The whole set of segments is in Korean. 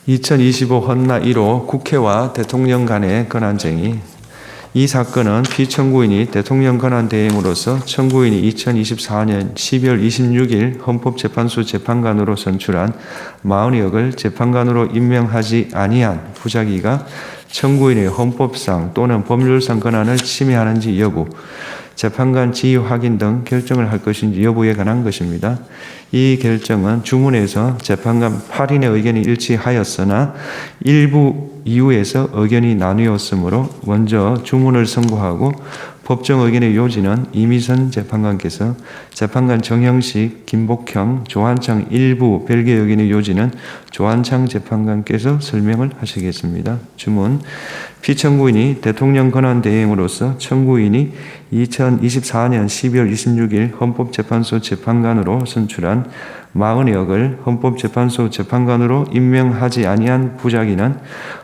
2025 헌나 1호 국회와 대통령 간의 권한쟁의. 이 사건은 피청구인이 대통령 권한대행으로서 청구인이 2024년 12월 26일 헌법재판소 재판관으로 선출한 마은혁을 재판관으로 임명하지 아니한 부작위가 청구인의 헌법상 또는 법률상 권한을 침해하는지 여부, 재판관 지위 확인 등 결정을 할 것인지 여부에 관한 것입니다. 이 결정은 주문에서 재판관 8인의 의견이 일치하였으나 일부 이유에서 의견이 나뉘었으므로 먼저 주문을 선고하고 법정 의견의 요지는 이미선 재판관께서, 재판관 정형식, 김복형, 조한창 일부 별개 의견의 요지는 조한창 재판관께서 설명을 하시겠습니다. 주문. 피청구인이 대통령 권한대행으로서 청구인이 2024년 12월 26일 헌법재판소 재판관으로 선출한 마은혁을 헌법재판소 재판관으로 임명하지 아니한 부작위는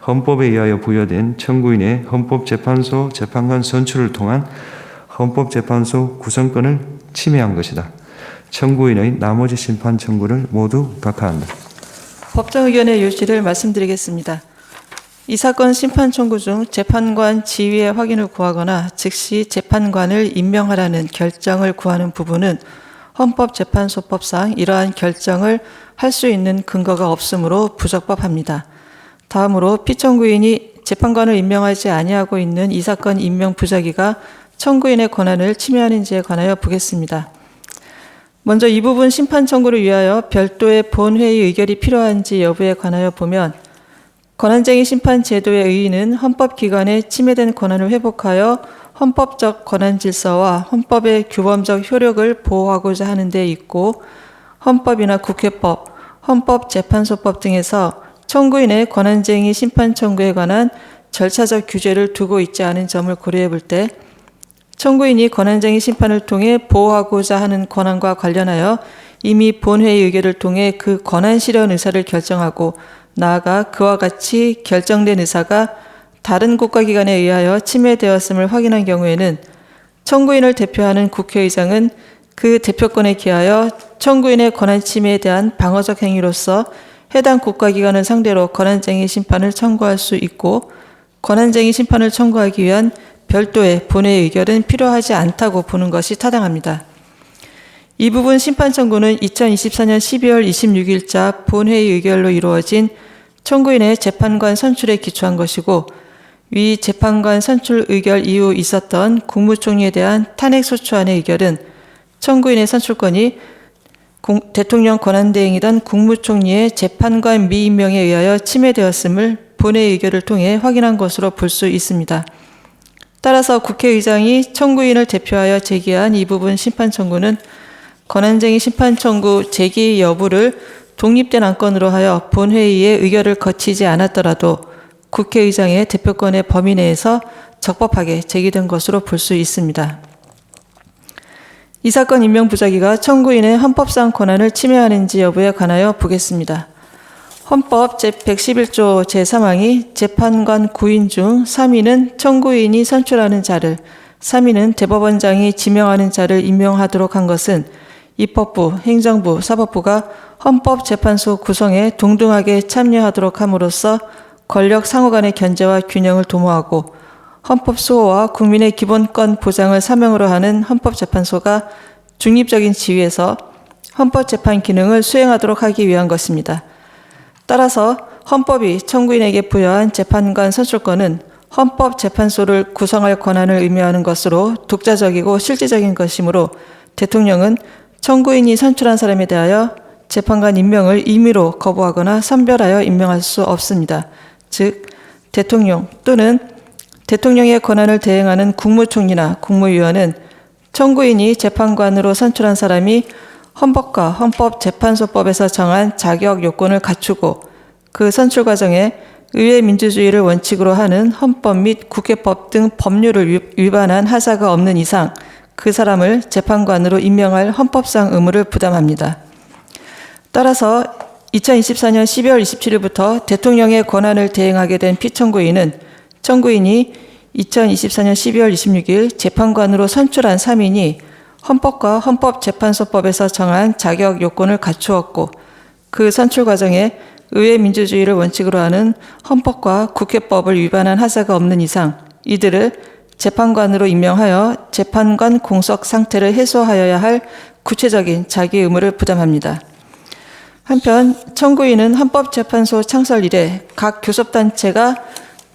헌법에 의하여 부여된 청구인의 헌법재판소 재판관 선출을 통한 헌법재판소 구성권을 침해한 것이다. 청구인의 나머지 심판 청구를 모두 각하한다. 법정 의견의 요지를 말씀드리겠습니다. 이 사건 심판 청구 중 재판관 지위의 확인을 구하거나 즉시 재판관을 임명하라는 결정을 구하는 부분은 헌법재판소법상 이러한 결정을 할 수 있는 근거가 없으므로 부적법합니다. 다음으로 피청구인이 재판관을 임명하지 아니하고 있는 이 사건 임명 부작위가 청구인의 권한을 침해하는지에 관하여 보겠습니다. 먼저 이 부분 심판 청구를 위하여 별도의 본회의 의결이 필요한지 여부에 관하여 보면, 권한쟁의 심판 제도의 의의는 헌법기관의 침해된 권한을 회복하여 헌법적 권한 질서와 헌법의 규범적 효력을 보호하고자 하는 데 있고, 헌법이나 국회법, 헌법재판소법 등에서 청구인의 권한쟁의 심판 청구에 관한 절차적 규제를 두고 있지 않은 점을 고려해 볼 때, 청구인이 권한쟁의 심판을 통해 보호하고자 하는 권한과 관련하여 이미 본회의 의결을 통해 그 권한 실현 의사를 결정하고, 나아가 그와 같이 결정된 의사가 다른 국가기관에 의하여 침해되었음을 확인한 경우에는 청구인을 대표하는 국회의장은 그 대표권에 기하여 청구인의 권한 침해에 대한 방어적 행위로서 해당 국가기관을 상대로 권한쟁의 심판을 청구할 수 있고, 권한쟁의 심판을 청구하기 위한 별도의 본회의 의결은 필요하지 않다고 보는 것이 타당합니다. 이 부분 심판 청구는 2024년 12월 26일자 본회의 의결로 이루어진 청구인의 재판관 선출에 기초한 것이고, 위 재판관 선출 의결 이후 있었던 국무총리에 대한 탄핵소추안의 의결은 청구인의 선출권이 대통령 권한대행이던 국무총리의 재판관 미임명에 의하여 침해되었음을 본회의 의결을 통해 확인한 것으로 볼 수 있습니다. 따라서 국회의장이 청구인을 대표하여 제기한 이 부분 심판 청구는 권한쟁의 심판 청구 제기 여부를 독립된 안건으로 하여 본회의의 의결을 거치지 않았더라도 국회의장의 대표권의 범위 내에서 적법하게 제기된 것으로 볼 수 있습니다. 이 사건 임명 부작위가 청구인의 헌법상 권한을 침해하는지 여부에 관하여 보겠습니다. 헌법 제111조 제3항이 재판관 9인 중 3인은 청구인이 선출하는 자를, 3인은 대법원장이 지명하는 자를 임명하도록 한 것은 입법부, 행정부, 사법부가 헌법재판소 구성에 동등하게 참여하도록 함으로써 권력 상호 간의 견제와 균형을 도모하고 헌법 수호와 국민의 기본권 보장을 사명으로 하는 헌법재판소가 중립적인 지위에서 헌법재판 기능을 수행하도록 하기 위한 것입니다. 따라서 헌법이 청구인에게 부여한 재판관 선출권은 헌법재판소를 구성할 권한을 의미하는 것으로 독자적이고 실질적인 것이므로 대통령은 청구인이 선출한 사람에 대하여 재판관 임명을 임의로 거부하거나 선별하여 임명할 수 없습니다. 즉, 대통령 또는 대통령의 권한을 대행하는 국무총리나 국무위원은 청구인이 재판관으로 선출한 사람이 헌법과 헌법재판소법에서 정한 자격 요건을 갖추고 그 선출 과정에 의회 민주주의를 원칙으로 하는 헌법 및 국회법 등 법률을 위반한 하자가 없는 이상 그 사람을 재판관으로 임명할 헌법상 의무를 부담합니다. 따라서 2024년 12월 27일부터 대통령의 권한을 대행하게 된 피청구인은 청구인이 2024년 12월 26일 재판관으로 선출한 3인이 헌법과 헌법재판소법에서 정한 자격 요건을 갖추었고 그 선출 과정에 의회 민주주의를 원칙으로 하는 헌법과 국회법을 위반한 하자가 없는 이상 이들을 재판관으로 임명하여 재판관 공석 상태를 해소하여야 할 구체적인 자기 의무를 부담합니다. 한편 청구인은 헌법재판소 창설 이래 각 교섭단체가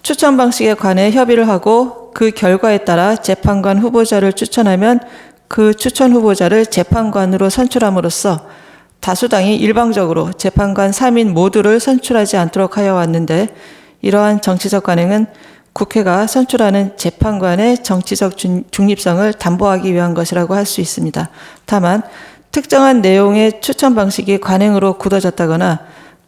추천 방식에 관해 협의를 하고 그 결과에 따라 재판관 후보자를 추천하면 그 추천 후보자를 재판관으로 선출함으로써 다수당이 일방적으로 재판관 3인 모두를 선출하지 않도록 하여 왔는데 이러한 정치적 관행은 국회가 선출하는 재판관의 정치적 중립성을 담보하기 위한 것이라고 할 수 있습니다. 다만 특정한 내용의 추천 방식이 관행으로 굳어졌다거나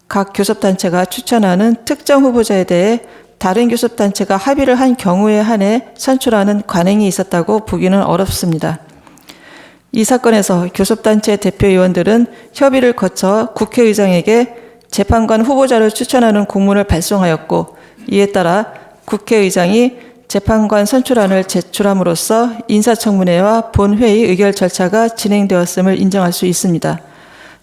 각 교섭단체가 추천하는 특정 후보자에 대해 다른 교섭단체가 합의를 한 경우에 한해 선출하는 관행이 있었다고 보기는 어렵습니다. 이 사건에서 교섭단체 대표의원들은 협의를 거쳐 국회의장에게 재판관 후보자를 추천하는 공문을 발송하였고 이에 따라 국회의장이 재판관 선출안을 제출함으로써 인사청문회와 본회의 의결 절차가 진행되었음을 인정할 수 있습니다.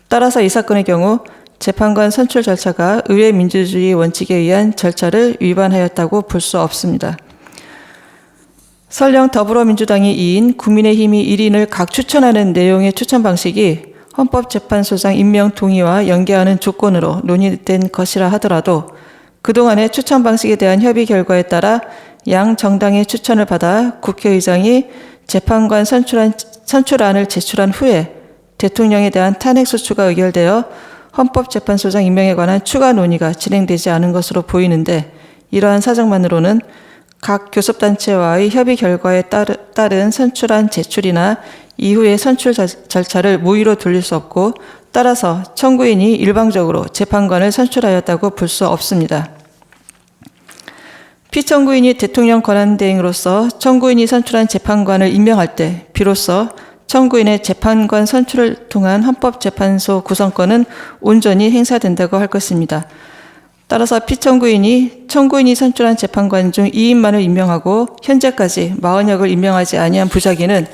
따라서 이 사건의 경우 재판관 선출 절차가 의회 민주주의 원칙에 의한 절차를 위반하였다고 볼 수 없습니다. 설령 더불어민주당이 2인, 국민의힘이 1인을 각 추천하는 내용의 추천 방식이 헌법재판소장 임명 동의와 연계하는 조건으로 논의된 것이라 하더라도 그동안의 추천 방식에 대한 협의 결과에 따라 양 정당의 추천을 받아 국회의장이 재판관 선출안을 제출한 후에 대통령에 대한 탄핵소추가 의결되어 헌법재판소장 임명에 관한 추가 논의가 진행되지 않은 것으로 보이는데 이러한 사정만으로는 각 교섭단체와의 협의 결과에 따른 선출안 제출이나 이후의 선출 절차를 무의로 돌릴 수 없고 따라서 청구인이 일방적으로 재판관을 선출하였다고 볼 수 없습니다. 피청구인이 대통령 권한대행으로서 청구인이 선출한 재판관을 임명할 때 비로소 청구인의 재판관 선출을 통한 헌법재판소 구성권은 온전히 행사된다고 할 것입니다. 따라서 피청구인이 청구인이 선출한 재판관 중 2인만을 임명하고 현재까지 40역을 임명하지 아니한 부작위는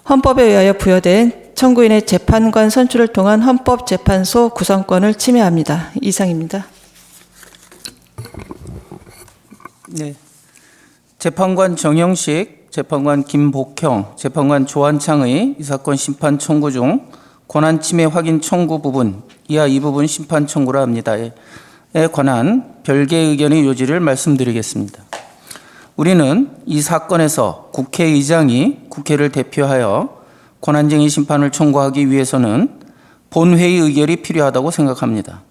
헌법에 의하여 부여된 청구인의 재판관 선출을 통한 헌법재판소 구성권을 침해합니다. 이상입니다. 네. 재판관 정영식, 재판관 김복형, 재판관 조한창의 이 사건 심판 청구 중 권한침해 확인 청구 부분, 이하 이 부분 심판 청구라 합니다에 관한 별개의 의견의 요지를 말씀드리겠습니다. 우리는 이 사건에서 국회의장이 국회를 대표하여 권한쟁의 심판을 청구하기 위해서는 본회의 의결이 필요하다고 생각합니다.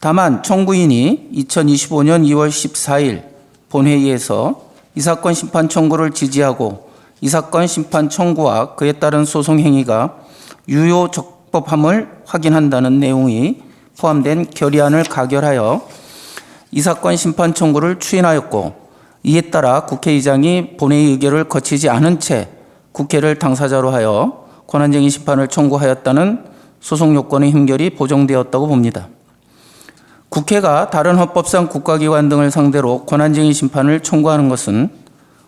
다만 청구인이 2025년 2월 14일 본회의에서 이 사건 심판 청구를 지지하고 이 사건 심판 청구와 그에 따른 소송 행위가 유효 적법함을 확인한다는 내용이 포함된 결의안을 가결하여 이 사건 심판 청구를 추인하였고 이에 따라 국회의장이 본회의 의결을 거치지 않은 채 국회를 당사자로 하여 권한쟁의 심판을 청구하였다는 소송 요건의 힘결이 보정되었다고 봅니다. 국회가 다른 헌법상 국가기관 등을 상대로 권한쟁의 심판을 청구하는 것은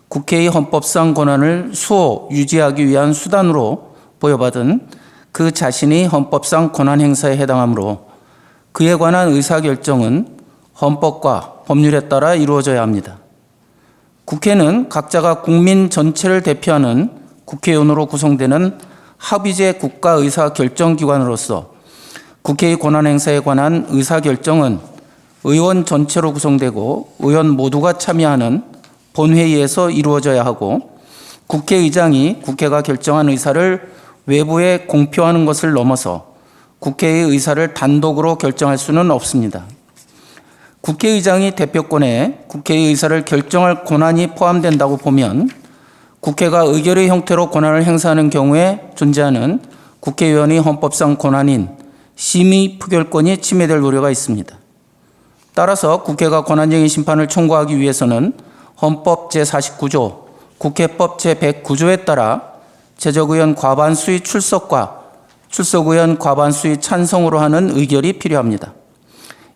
국회의 헌법상 권한을 수호 유지하기 위한 수단으로 보여받은 그 자신의 헌법상 권한 행사에 해당하므로 그에 관한 의사결정은 헌법과 법률에 따라 이루어져야 합니다. 국회는 각자가 국민 전체를 대표하는 국회의원으로 구성되는 합의제 국가의사결정기관으로서 국회의 권한행사에 관한 의사결정은 의원 전체로 구성되고 의원 모두가 참여하는 본회의에서 이루어져야 하고 국회의장이 국회가 결정한 의사를 외부에 공표하는 것을 넘어서 국회의 의사를 단독으로 결정할 수는 없습니다. 국회의장이 대표권에 국회의 의사를 결정할 권한이 포함된다고 보면 국회가 의결의 형태로 권한을 행사하는 경우에 존재하는 국회의원의 헌법상 권한인 심의 표결권이 침해될 우려가 있습니다. 따라서 국회가 권한쟁의 심판을 청구하기 위해서는 헌법 제49조, 국회법 제109조에 따라 제적의원 과반수의 출석과 출석의원 과반수의 찬성으로 하는 의결이 필요합니다.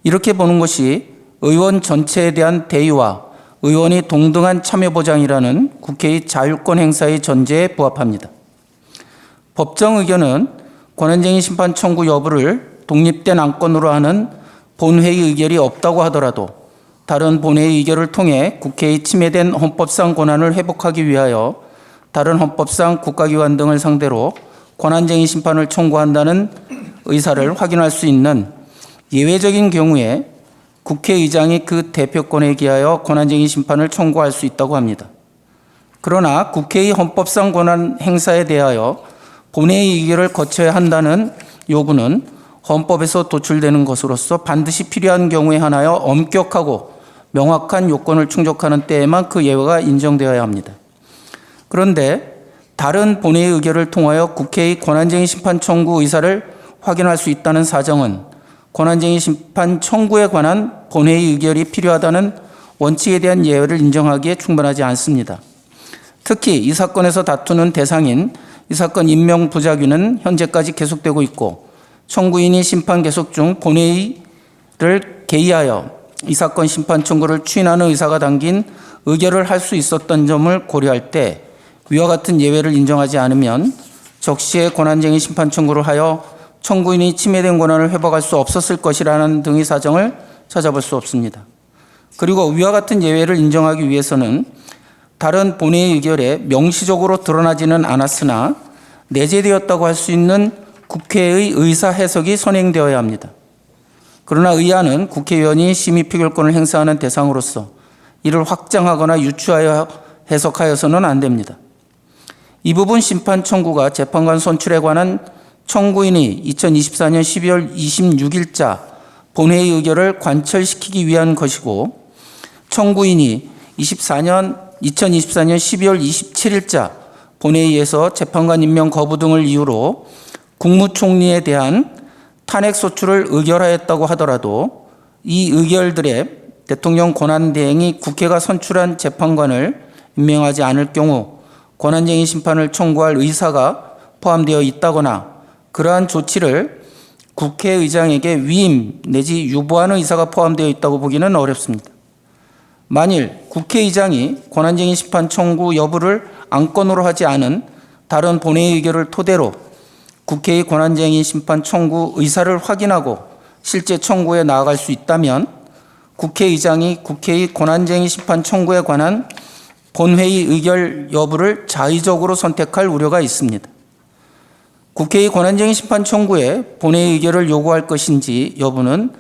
이렇게 보는 것이 의원 전체에 대한 대의와 의원이 동등한 참여 보장이라는 국회의 자율권 행사의 전제에 부합합니다. 법정 의견은 권한쟁의 심판 청구 여부를 독립된 안건으로 하는 본회의 의결이 없다고 하더라도 다른 본회의 의결을 통해 국회의 침해된 헌법상 권한을 회복하기 위하여 다른 헌법상 국가기관 등을 상대로 권한쟁의 심판을 청구한다는 의사를 확인할 수 있는 예외적인 경우에 국회의장이 그 대표권에 기하여 권한쟁의 심판을 청구할 수 있다고 합니다. 그러나 국회의 헌법상 권한 행사에 대하여 본회의 의결을 거쳐야 한다는 요구는 헌법에서 도출되는 것으로서 반드시 필요한 경우에 한하여 엄격하고 명확한 요건을 충족하는 때에만 그 예외가 인정되어야 합니다. 그런데 다른 본회의 의결을 통하여 국회의 권한쟁의 심판 청구 의사를 확인할 수 있다는 사정은 권한쟁의 심판 청구에 관한 본회의 의결이 필요하다는 원칙에 대한 예외를 인정하기에 충분하지 않습니다. 특히 이 사건에서 다투는 대상인 이 사건 임명 부작위는 현재까지 계속되고 있고 청구인이 심판 계속 중 본회의를 개의하여 이 사건 심판 청구를 추인하는 의사가 담긴 의결을 할 수 있었던 점을 고려할 때 위와 같은 예외를 인정하지 않으면 적시에 권한쟁의 심판 청구를 하여 청구인이 침해된 권한을 회복할 수 없었을 것이라는 등의 사정을 찾아볼 수 없습니다. 그리고 위와 같은 예외를 인정하기 위해서는 다른 본회의 의결에 명시적으로 드러나지는 않았으나 내재되었다고 할 수 있는 국회의 의사 해석이 선행되어야 합니다. 그러나 의안은 국회의원이 심의 표결권을 행사하는 대상으로서 이를 확장하거나 유추하여 해석하여서는 안 됩니다. 이 부분 심판 청구가 재판관 선출에 관한 청구인이 2024년 12월 26일자 본회의 의결을 관철시키기 위한 것이고 청구인이 2024년 12월 27일자 본회의에서 재판관 임명 거부 등을 이유로 국무총리에 대한 탄핵 소추를 의결하였다고 하더라도 이 의결들의 대통령 권한대행이 국회가 선출한 재판관을 임명하지 않을 경우 권한쟁의 심판을 청구할 의사가 포함되어 있다거나 그러한 조치를 국회의장에게 위임 내지 유보하는 의사가 포함되어 있다고 보기는 어렵습니다. 만일 국회의장이 권한쟁의 심판 청구 여부를 안건으로 하지 않은 다른 본회의 의결을 토대로 국회의 권한쟁의 심판 청구 의사를 확인하고 실제 청구에 나아갈 수 있다면 국회의장이 국회의 권한쟁의 심판 청구에 관한 본회의 의결 여부를 자의적으로 선택할 우려가 있습니다. 국회의 권한쟁의 심판 청구에 본회의 의결을 요구할 것인지 여부는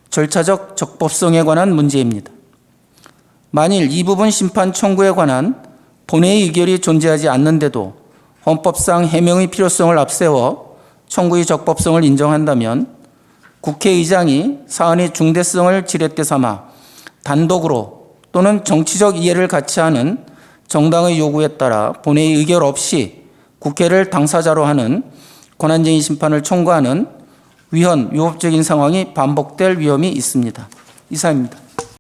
절차적 적법성에 관한 문제입니다. 만일 이 부분 심판 청구에 관한 본회의 의결이 존재하지 않는데도 헌법상 해명의 필요성을 앞세워 청구의 적법성을 인정한다면 국회의장이 사안의 중대성을 지렛대 삼아 단독으로 또는 정치적 이해를 갖지 않은 정당의 요구에 따라 본회의 의결 없이 국회를 당사자로 하는 권한쟁의 심판을 청구하는 위헌, 위법적인 상황이 반복될 위험이 있습니다. 이상입니다.